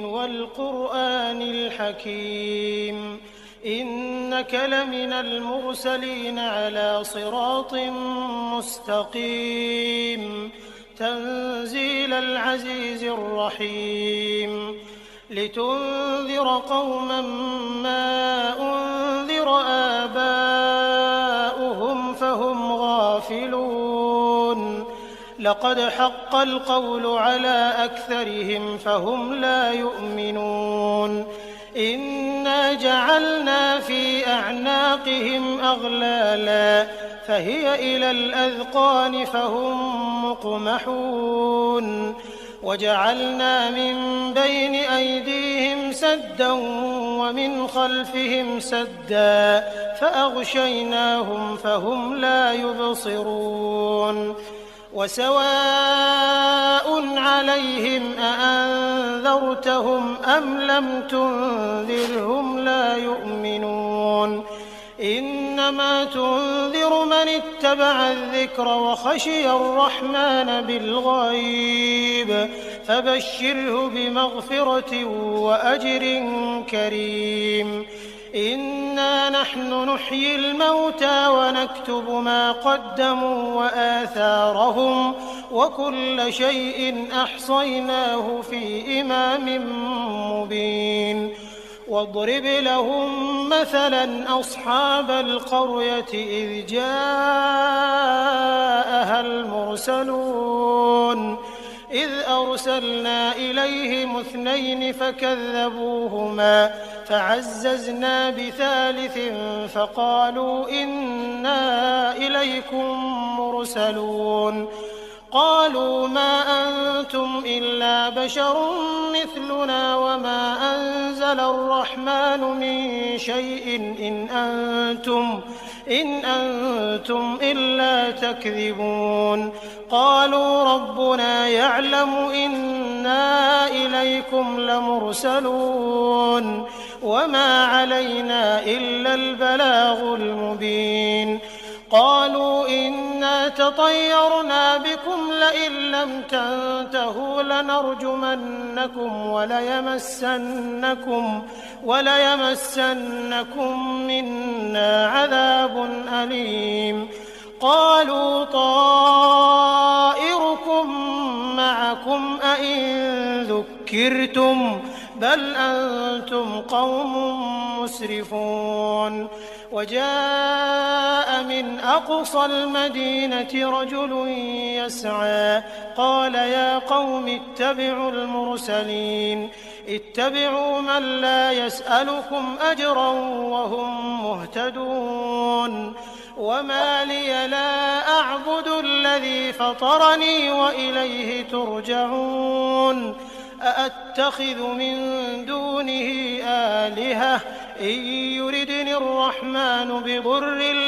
والقرآن الحكيم إنك لمن المرسلين على صراط مستقيم تنزيل العزيز الرحيم لتنذر قوما ما أنذر آباؤهم فهم غافلون لقد حق القول على أكثرهم فهم لا يؤمنون إنا جعلنا في أعناقهم أغلالا فهي إلى الأذقان فهم مقمحون وجعلنا من بين أيديهم سدا ومن خلفهم سدا فأغشيناهم فهم لا يبصرون وسواء عليهم أأنذرتهم أم لم تنذرهم لا يؤمنون إنما تنذر من اتبع الذكر وخشي الرحمن بالغيب فبشره بمغفرة وأجر كريم إنا نحن نحيي الموتى ونكتب ما قدموا وآثارهم وكل شيء أحصيناه في إمام مبين واضرب لهم مثلا أصحاب القرية إذ جاءها المرسلون إذ أرسلنا إليهم 2 فكذبوهما فعززنا بثالث فقالوا إنا إليكم مرسلون قالوا ما أنتم إلا بشر مثلنا وما أنزل الرحمن من شيء إن أنتم إلا تكذبون قالوا ربنا يعلم إنا إليكم لمرسلون وما علينا إلا البلاغ المبين قالوا إنا تطيرنا بكم لئن لم تنتهوا لنرجمنكم وليمسنكم منا عذاب أليم قالوا طائركم معكم أئن ذكرتم بل أنتم قوم مسرفون وجاء من أقصى المدينة رجل يسعى قال يا قوم اتبعوا المرسلين اتبعوا من لا يسألكم أجرا وهم مهتدون وما لي لا أعبد الذي فطرني وإليه ترجعون أأتخذ من دونه آلهة إن يردني الرحمن بضر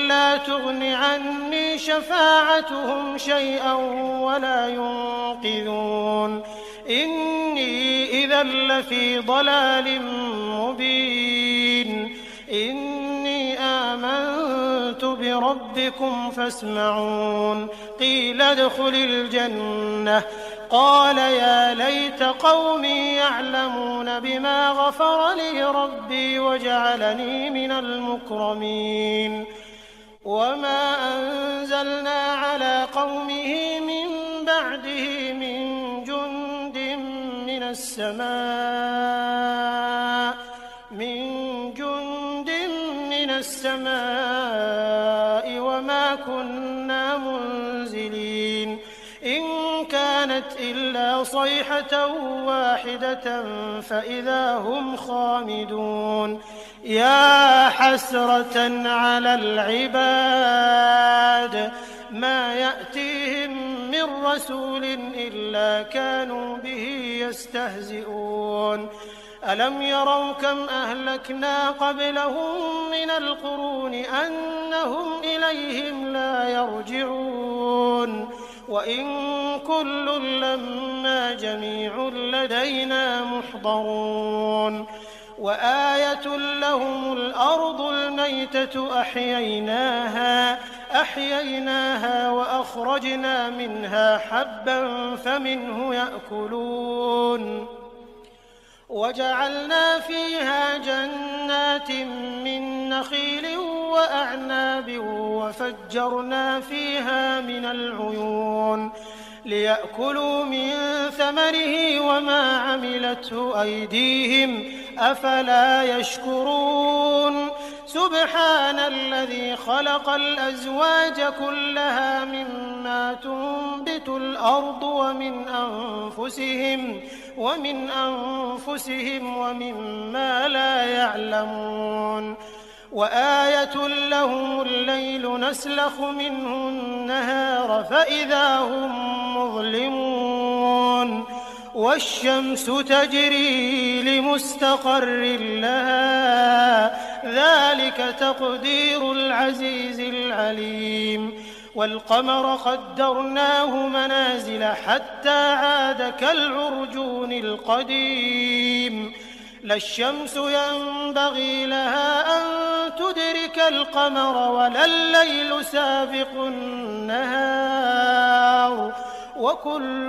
لا تغن عني شفاعتهم شيئا ولا ينقذون إني إذا لفي ضلال مبين إني آمنت بربكم فاسمعون قيل ادخل الجنة قال يا ليت قومي يعلمون بما غفر لي ربي وجعلني من المكرمين وما أنزلنا على قومه من بعد بعده من جند من السماء وما كنا منزلين إن كانت إلا صيحة واحدة فإذا هم خامدون يا حسرة على العباد ما يأتيهم من رسول إلا كانوا به يستهزئون ألم يروا كم أهلكنا قبلهم من القرون أنهم إليهم لا يرجعون وإن كل لما جميع لدينا محضرون وآية لهم الأرض الميتة أحييناها وأخرجنا منها حبا فمنه يأكلون وجعلنا فيها جنات من نخيل وأعناب وفجرنا فيها من العيون ليأكلوا من ثمره وما عملته أيديهم أفلا يشكرون سبحان الذي خلق الأزواج كلها مما تنبت الأرض ومن أنفسهم ومما لا يعلمون وآية لهم الليل نسلخ منه النهار فإذا هم مظلمون والشمس تجري لمستقر لها ذلك تقدير العزيز العليم والقمر قدرناه منازل حتى عاد كالعرجون القديم لا الشمس ينبغي لها أن تدرك القمر ولا الليل سابق النهار وكل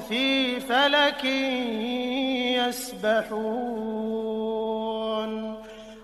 في فلك يسبحون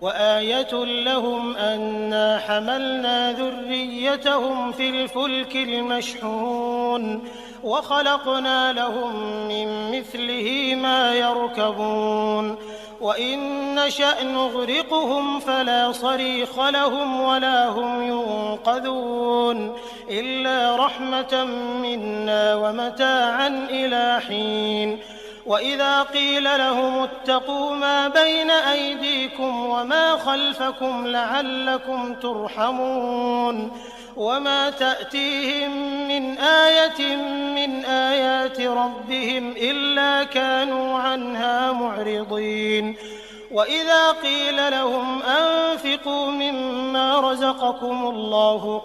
وآية لهم أنا حملنا ذريتهم في الفلك المشحون وخلقنا لهم من مثله ما يركبون وإن نشأ نغرقهم فلا صريخ لهم ولا هم ينقذون إلا رحمة منا ومتاعا إلى حين وإذا قيل لهم اتقوا ما بين أيديكم وما خلفكم لعلكم ترحمون وما تأتيهم من آية من آيات ربهم إلا كانوا عنها معرضين وإذا قيل لهم أنفقوا مما رزقكم الله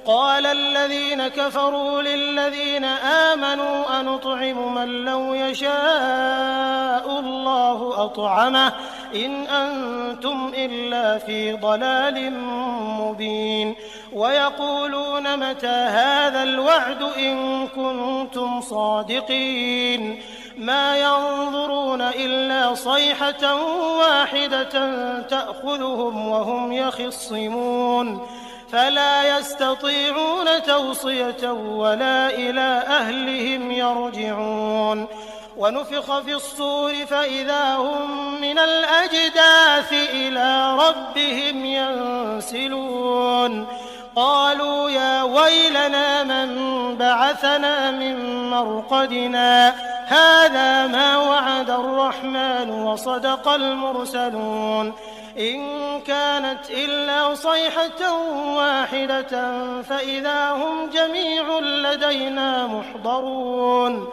قال الذين كفروا للذين آمنوا أنطعم من لو يشاء الله أطعمه إن أنتم إلا في ضلال مبين ويقولون متى هذا الوعد إن كنتم صادقين ما ينظرون إلا صيحة واحدة تأخذهم وهم يخصمون فلا يستطيعون توصية ولا إلى أهلهم يرجعون ونفخ في الصور فإذا هم من الأجداث إلى ربهم ينسلون قالوا يا ويلنا من بعثنا من مرقدنا هذا ما وعد الرحمن وصدق المرسلون إن كانت إلا صيحة واحدة فإذا هم جميع لدينا محضرون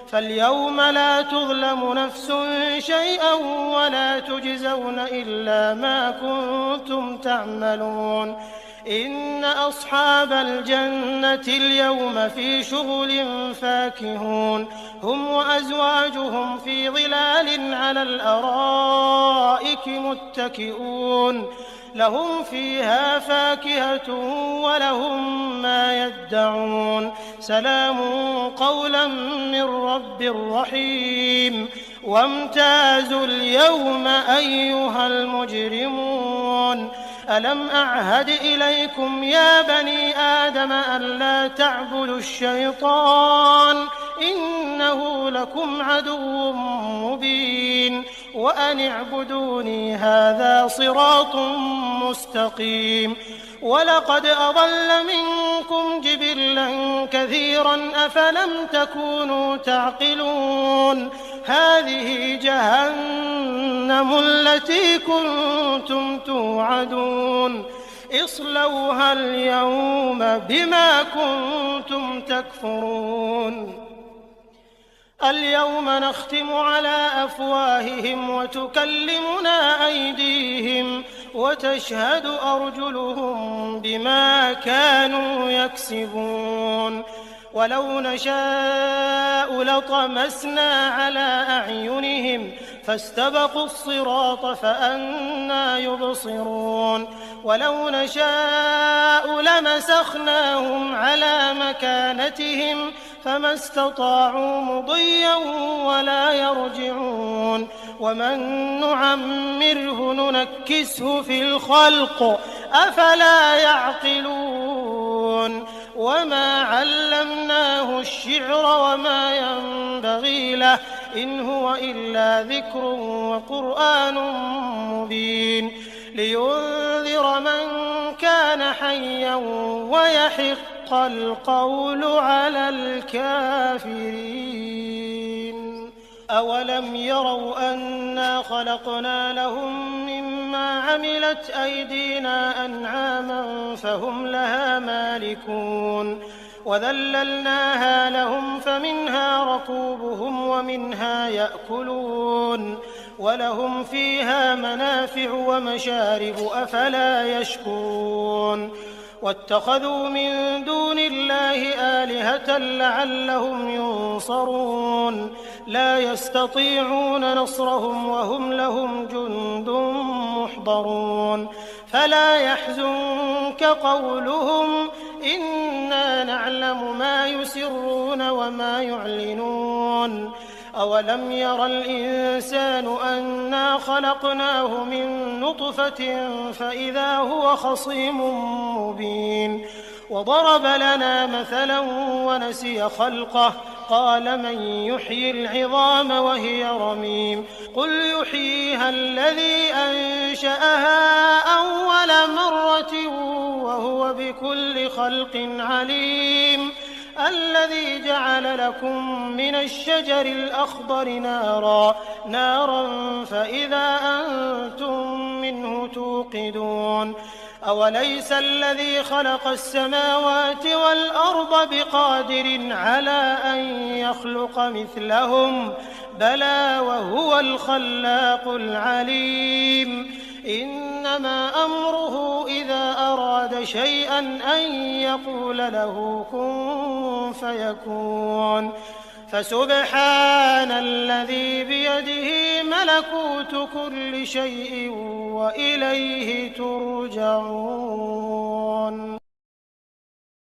فاليوم لا تظلم نفس شيئا ولا تجزون إلا ما كنتم تعملون إن أصحاب الجنة اليوم في شغل فاكهون هم وأزواجهم في ظلال على الأرائك متكئون لهم فيها فاكهة ولهم ما يدعون سلام قولا من رب رحيم وامتازوا اليوم أيها المجرمون ألم أعهد إليكم يا بني آدم ألا تعبدوا الشيطان إنه لكم عدو مبين وأن اعبدوني هذا صراط مستقيم ولقد أضل منكم جبلا كثيرا أفلم تكونوا تعقلون هذه جهنم التي كنتم توعدون اصلوها اليوم بما كنتم تكفرون اليوم نختم على أفواههم وتكلمنا أيديهم وتشهد أرجلهم بما كانوا يكسبون ولو نشاء لطمسنا على أعينهم فاستبقوا الصراط فأنى يبصرون ولو نشاء لمسخناهم على مكانتهم فما استطاعوا مضيا ولا يرجعون ومن نعمره ننكسه في الخلق أفلا يعقلون وما علمناه الشعر وما ينبغي له إن هو إلا ذكر وقرآن مبين لينذر من كان حيا ويحق القول على الكافرين أولم يروا أنا خلقنا لهم مما عملت أيدينا أنعاما فهم لها مالكون وذللناها لهم فمنها ركوبهم ومنها يأكلون ولهم فيها منافع ومشارب أفلا يشكرون واتخذوا من دون الله آلهة لعلهم ينصرون لا يستطيعون نصرهم وهم لهم جند محضرون فلا يحزنك قولهم إنا نعلم ما يسرون وما يعلنون أولم ير الإنسان أنا خلقناه من نطفة فإذا هو خصيم مبين وضرب لنا مثلا ونسي خلقه قال من يحيي العظام وهي رميم قل يحييها الذي أنشأها أول مرة وهو بكل خلق عليم الذي جعل لكم من الشجر الأخضر نارا فإذا أنتم منه توقدون أوليس الذي خلق السماوات والأرض بقادر على أن يخلق مثلهم بلى وهو الخلاق العليم إنما أمره إذا أراد شيئا أن يقول له كن فيكون فسبحان الذي بيده ملكوت كل شيء وإليه ترجعون